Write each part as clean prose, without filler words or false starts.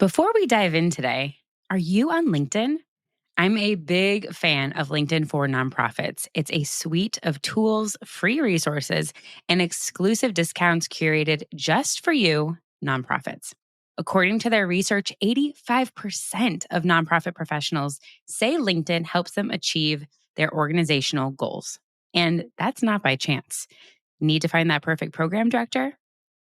Before we dive in today, are you on LinkedIn? I'm a big fan of LinkedIn for Nonprofits. It's a suite of tools, free resources, and exclusive discounts curated just for you, nonprofits. According to their research, 85% of nonprofit professionals say LinkedIn helps them achieve their organizational goals. And that's not by chance. Need to find that perfect program director?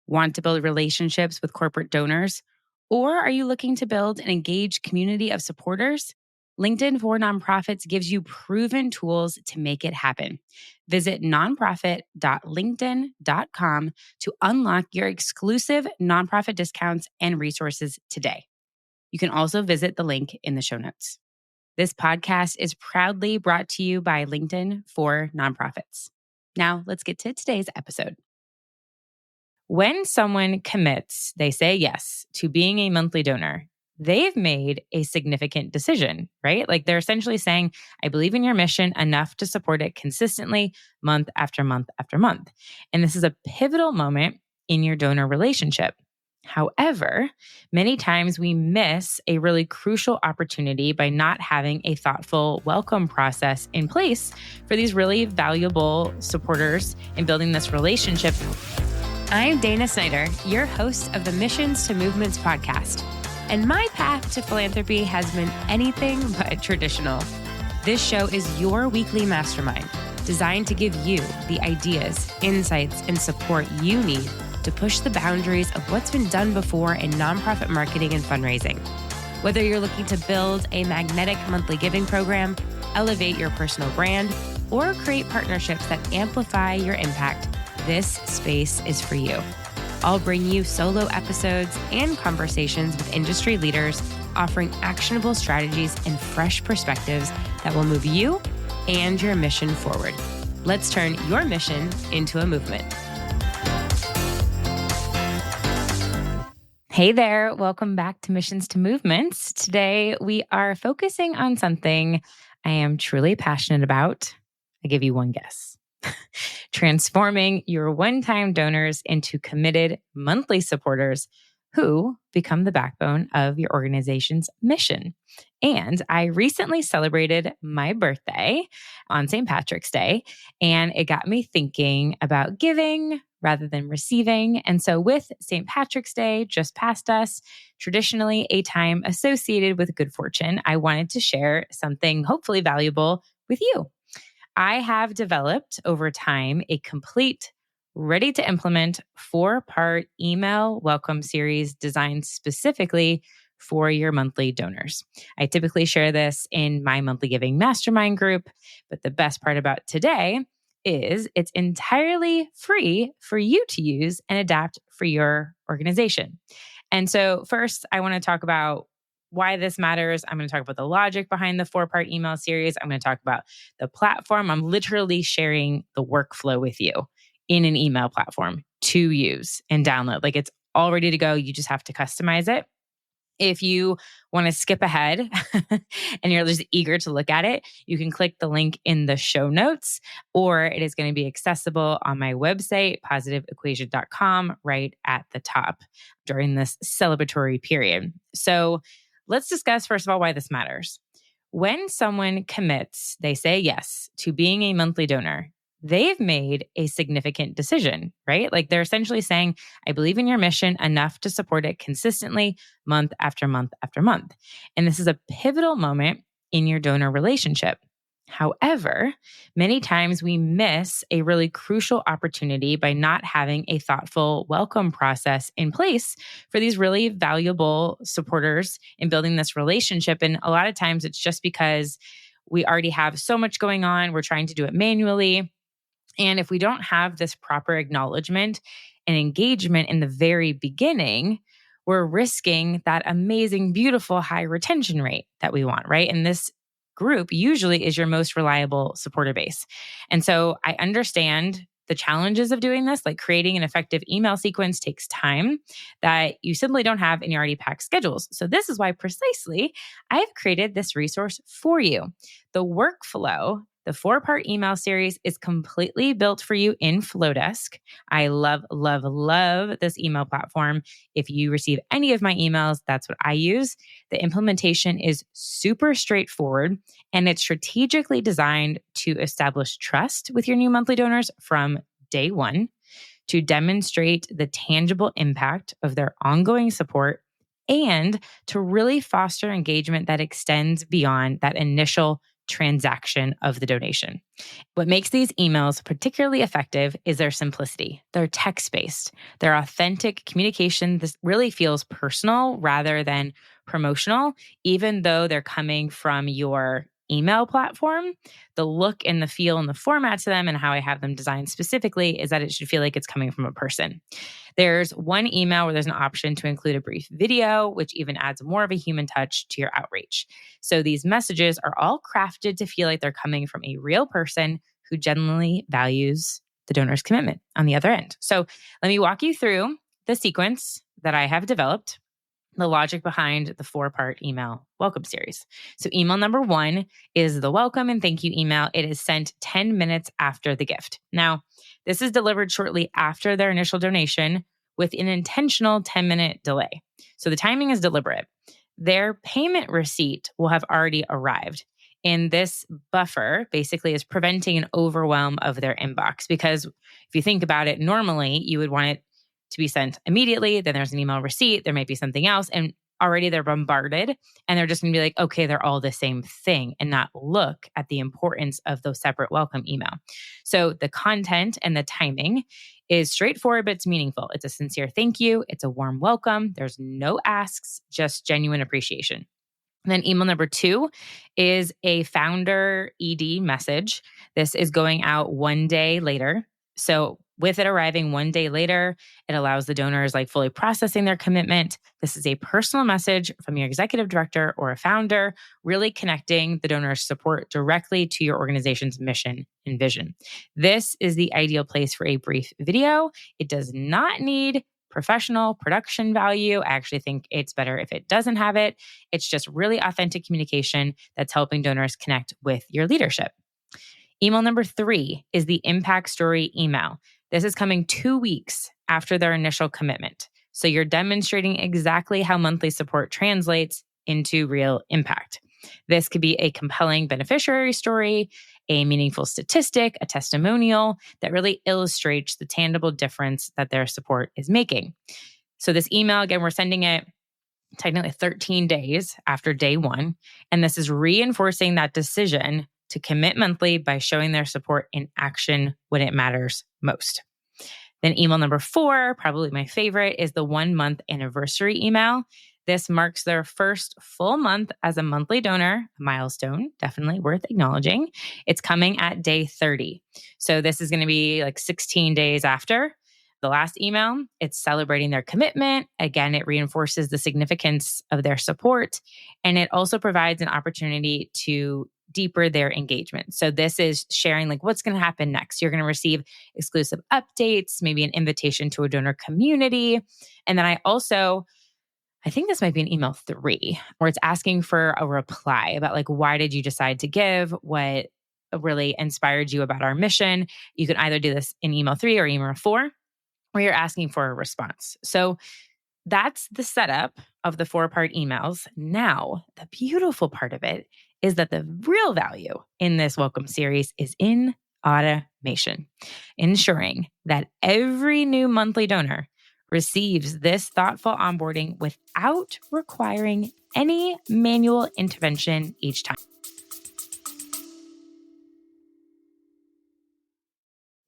Want to build relationships with corporate donors? Or are you looking to build an engaged community of supporters? LinkedIn for Nonprofits gives you proven tools to make it happen. Visit nonprofit.linkedin.com to unlock your exclusive nonprofit discounts and resources today. You can also visit the link in the show notes. This podcast is proudly brought to you by LinkedIn for Nonprofits. Now, let's get to today's episode. When someone commits, they say yes to being a monthly donor, they've made a significant decision, right? Like they're essentially saying, I believe in your mission enough to support it consistently month after month after month. And this is a pivotal moment in your donor relationship. However, many times we miss a really crucial opportunity by not having a thoughtful welcome process in place for these really valuable supporters in building this relationship. I'm Dana Snyder, your host of the Missions to Movements podcast, and my path to philanthropy has been anything but traditional. This show is your weekly mastermind designed to give you the ideas, insights, and support you need to push the boundaries of what's been done before in nonprofit marketing and fundraising. Whether you're looking to build a magnetic monthly giving program, elevate your personal brand, or create partnerships that amplify your impact, this space is for you. I'll bring you solo episodes and conversations with industry leaders offering actionable strategies and fresh perspectives that will move you and your mission forward. Let's turn your mission into a movement. Hey there, welcome back to Missions to Movements. Today we are focusing on something I am truly passionate about. I give you one guess. Transforming your one-time donors into committed monthly supporters who become the backbone of your organization's mission. And I recently celebrated my birthday on St. Patrick's Day, and it got me thinking about giving rather than receiving. And so with St. Patrick's Day just past us, traditionally a time associated with good fortune, I wanted to share something hopefully valuable with you. I have developed over time a complete, ready to implement 4-part email welcome series designed specifically for your monthly donors. I typically share this in my monthly giving mastermind group, but the best part about today is it's entirely free for you to use and adapt for your organization. And so first, I want to talk about why this matters. I'm going to talk about the logic behind the 4-part email series. I'm going to talk about the platform. I'm literally sharing the workflow with you in an email platform to use and download. Like it's all ready to go. You just have to customize it. If you want to skip ahead and you're just eager to look at it, you can click the link in the show notes, or it is going to be accessible on my website, positiveequation.com, right at the top during this celebratory period. So let's discuss, first of all, why this matters. When someone commits, they say yes to being a monthly donor, they've made a significant decision, right? Like they're essentially saying, I believe in your mission enough to support it consistently month after month after month. And this is a pivotal moment in your donor relationship. However, many times we miss a really crucial opportunity by not having a thoughtful welcome process in place for these really valuable supporters in building this relationship. And a lot of times it's just because we already have so much going on. We're trying to do it manually. And if we don't have this proper acknowledgement and engagement in the very beginning, we're risking that amazing, beautiful, high retention rate that we want, right? And this group usually is your most reliable supporter base. And so I understand the challenges of doing this, like creating an effective email sequence takes time that you simply don't have in your already packed schedules. So this is why precisely I've created this resource for you. The workflow The 4-part email series is completely built for you in Flodesk. I love, love, love this email platform. If you receive any of my emails, that's what I use. The implementation is super straightforward, and it's strategically designed to establish trust with your new monthly donors from day one, to demonstrate the tangible impact of their ongoing support, and to really foster engagement that extends beyond that initial transaction of the donation. What makes these emails particularly effective is their simplicity. They're text-based. Their authentic communication. This really feels personal rather than promotional, even though they're coming from your email platform. The look and the feel and the format to them and how I have them designed specifically is that it should feel like it's coming from a person. There's one email where there's an option to include a brief video, which even adds more of a human touch to your outreach. So these messages are all crafted to feel like they're coming from a real person who genuinely values the donor's commitment on the other end. So let me walk you through the sequence that I have developed, the logic behind the 4-part email welcome series. So email number 1 is the welcome and thank you email. It is sent 10 minutes after the gift. Now, this is delivered shortly after their initial donation with an intentional 10-minute delay. So the timing is deliberate. Their payment receipt will have already arrived. And this buffer basically is preventing an overwhelm of their inbox, because if you think about it, normally you would want it to be sent immediately. Then there's an email receipt. There might be something else. And already they're bombarded and they're just going to be like, okay, they're all the same thing, and not look at the importance of those separate welcome email. So the content and the timing is straightforward, but it's meaningful. It's a sincere thank you. It's a warm welcome. There's no asks, just genuine appreciation. And then email number 2 is a founder ED message. This is going out one day later. So with it arriving one day later, it allows the donors fully processing their commitment. This is a personal message from your executive director or a founder, really connecting the donor's support directly to your organization's mission and vision. This is the ideal place for a brief video. It does not need professional production value. I actually think it's better if it doesn't have it. It's just really authentic communication that's helping donors connect with your leadership. Email number 3 is the impact story email. This is coming 2 weeks after their initial commitment. So you're demonstrating exactly how monthly support translates into real impact. This could be a compelling beneficiary story, a meaningful statistic, a testimonial that really illustrates the tangible difference that their support is making. So this email, again, we're sending it technically 13 days after day 1. And this is reinforcing that decision to commit monthly by showing their support in action when it matters most. Then email number 4, probably my favorite, is the 1-month anniversary email. This marks their first full month as a monthly donor, a milestone, definitely worth acknowledging. It's coming at day 30. So this is going to be 16 days after the last email. It's celebrating their commitment. Again, it reinforces the significance of their support, and it also provides an opportunity to deeper their engagement. So this is sharing what's going to happen next. You're going to receive exclusive updates, maybe an invitation to a donor community. And then I think this might be in email 3, where it's asking for a reply about why did you decide to give? What really inspired you about our mission? You can either do this in email 3 or email 4, where you're asking for a response. So that's the setup of the 4-part emails. Now, the beautiful part of it is that the real value in this welcome series is in automation, ensuring that every new monthly donor receives this thoughtful onboarding without requiring any manual intervention each time.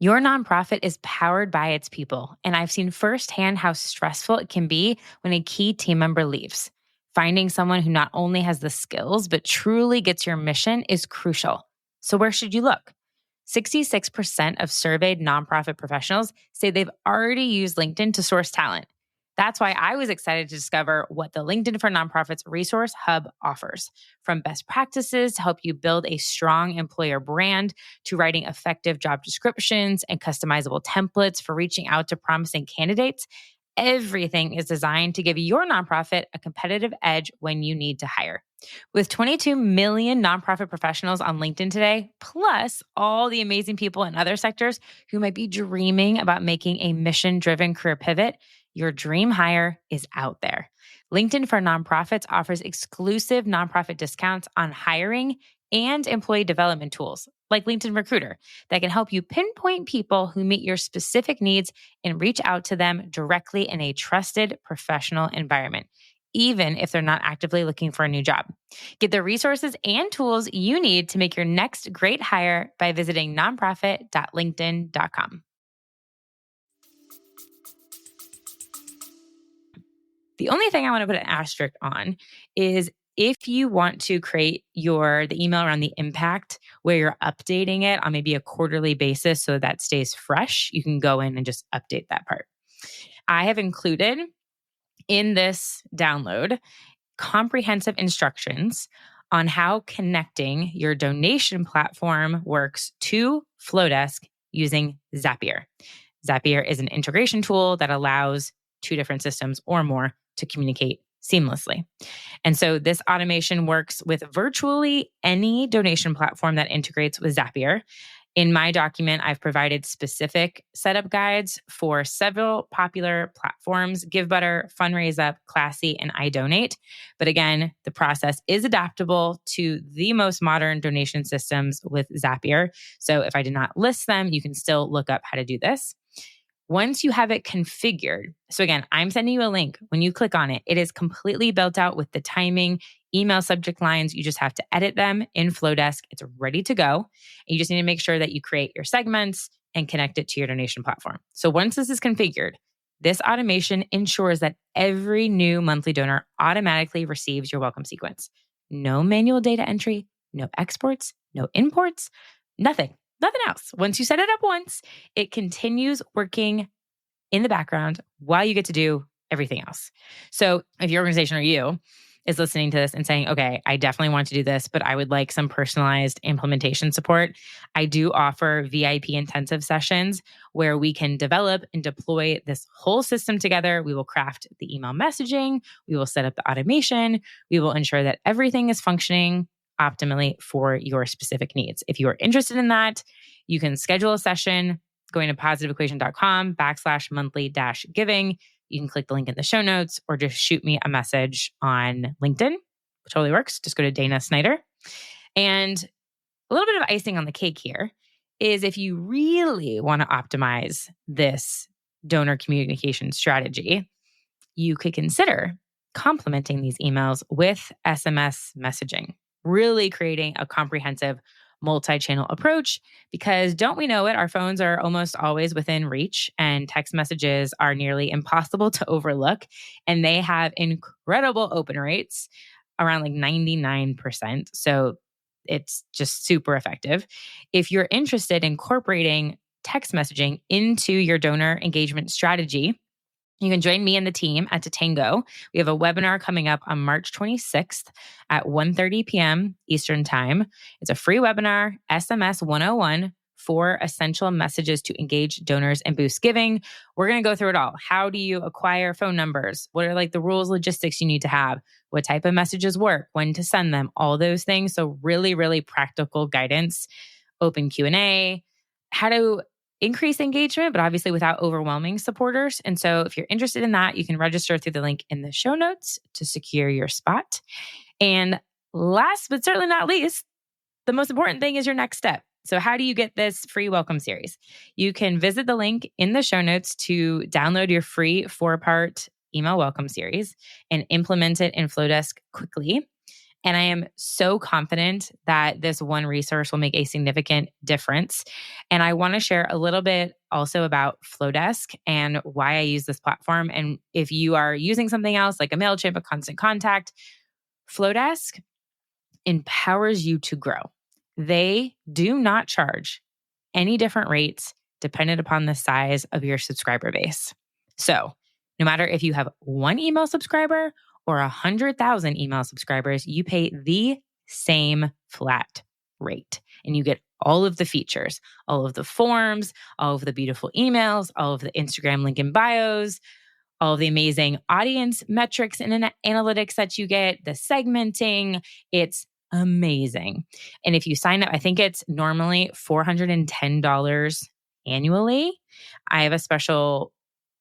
Your nonprofit is powered by its people, and I've seen firsthand how stressful it can be when a key team member leaves. Finding someone who not only has the skills, but truly gets your mission is crucial. So where should you look? 66% of surveyed nonprofit professionals say they've already used LinkedIn to source talent. That's why I was excited to discover what the LinkedIn for Nonprofits Resource Hub offers. From best practices to help you build a strong employer brand, to writing effective job descriptions and customizable templates for reaching out to promising candidates, Everything is designed to give your nonprofit a competitive edge when you need to hire. With 22 million nonprofit professionals on LinkedIn today, plus all the amazing people in other sectors who might be dreaming about making a mission-driven career pivot, your dream hire is out there. LinkedIn for Nonprofits offers exclusive nonprofit discounts on hiring and employee development tools like LinkedIn Recruiter that can help you pinpoint people who meet your specific needs and reach out to them directly in a trusted professional environment, even if they're not actively looking for a new job. Get the resources and tools you need to make your next great hire by visiting nonprofit.linkedin.com. The only thing I want to put an asterisk on is if you want to create the email around the impact where you're updating it on maybe a quarterly basis so that stays fresh, you can go in and just update that part. I have included in this download comprehensive instructions on how connecting your donation platform works to Flodesk using Zapier. Zapier is an integration tool that allows two different systems or more to communicate seamlessly. And so this automation works with virtually any donation platform that integrates with Zapier. In my document, I've provided specific setup guides for several popular platforms: GiveButter, FundraiseUp, Classy, and iDonate. But again, the process is adaptable to the most modern donation systems with Zapier. So if I did not list them, you can still look up how to do this. Once you have it configured, so again, I'm sending you a link. When you click on it, it is completely built out with the timing, email subject lines. You just have to edit them in Flodesk. It's ready to go. And you just need to make sure that you create your segments and connect it to your donation platform. So once this is configured, this automation ensures that every new monthly donor automatically receives your welcome sequence. No manual data entry, no exports, no imports, nothing else. Once you set it up once, it continues working in the background while you get to do everything else. So if your organization or you is listening to this and saying, okay, I definitely want to do this, but I would like some personalized implementation support, I do offer VIP intensive sessions where we can develop and deploy this whole system together. We will craft the email messaging. We will set up the automation. We will ensure that everything is functioning optimally for your specific needs. If you are interested in that, you can schedule a session going to positiveequation.com/monthly-giving. You can click the link in the show notes or just shoot me a message on LinkedIn. It totally works. Just go to Dana Snyder. And a little bit of icing on the cake here is if you really want to optimize this donor communication strategy, you could consider complementing these emails with SMS messaging, really creating a comprehensive multi-channel approach, because don't we know it, our phones are almost always within reach and text messages are nearly impossible to overlook. And they have incredible open rates around like 99%. So it's just super effective. If you're interested in incorporating text messaging into your donor engagement strategy, you can join me and the team at Tatango. We have a webinar coming up on March 26th at 1:30 p.m. Eastern Time. It's a free webinar, SMS 101, 4 essential messages to engage donors and boost giving. We're going to go through it all. How do you acquire phone numbers? What are like the rules, logistics you need to have? What type of messages work? When to send them? All those things. So really, really practical guidance, open Q&A, how to increase engagement, but obviously without overwhelming supporters. And so if you're interested in that, you can register through the link in the show notes to secure your spot. And last but certainly not least, the most important thing is your next step. So how do you get this free welcome series? You can visit the link in the show notes to download your free 4-part email welcome series and implement it in Flodesk quickly. And I am so confident that this one resource will make a significant difference. And I want to share a little bit also about Flodesk and why I use this platform. And if you are using something else like a MailChimp, a Constant Contact, Flodesk empowers you to grow. They do not charge any different rates dependent upon the size of your subscriber base. So no matter if you have one email subscriber or 100,000 email subscribers, you pay the same flat rate. And you get all of the features, all of the forms, all of the beautiful emails, all of the Instagram link in bios, all of the amazing audience metrics and analytics that you get, the segmenting. It's amazing. And if you sign up, I think it's normally $410 annually. I have a special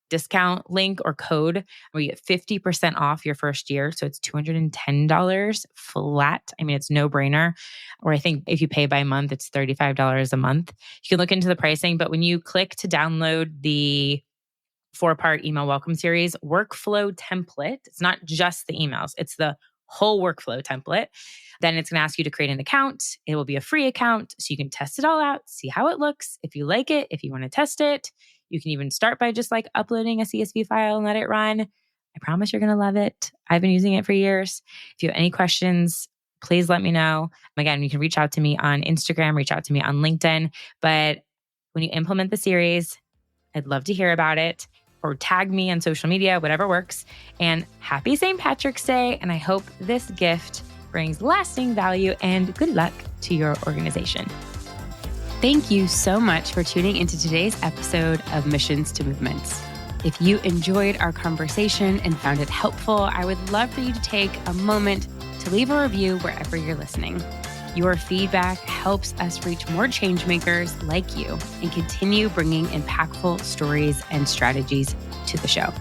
discount link or code where you get 50% off your first year. So it's $210 flat. I mean, it's no brainer. Or I think if you pay by month, it's $35 a month. You can look into the pricing, but when you click to download the 4-part email welcome series workflow template, it's not just the emails, it's the whole workflow template. Then it's going to ask you to create an account. It will be a free account so you can test it all out, see how it looks. If you like it, if you want to test it, you can even start by just like uploading a CSV file and let it run. I promise you're going to love it. I've been using it for years. If you have any questions, please let me know. Again, you can reach out to me on Instagram, reach out to me on LinkedIn. But when you implement the series, I'd love to hear about it, or tag me on social media, whatever works. And happy St. Patrick's Day. And I hope this gift brings lasting value and good luck to your organization. Thank you so much for tuning into today's episode of Missions to Movements. If you enjoyed our conversation and found it helpful, I would love for you to take a moment to leave a review wherever you're listening. Your feedback helps us reach more change makers like you and continue bringing impactful stories and strategies to the show.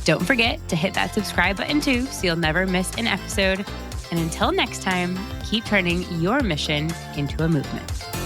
Don't forget to hit that subscribe button too, so you'll never miss an episode. And until next time, keep turning your mission into a movement.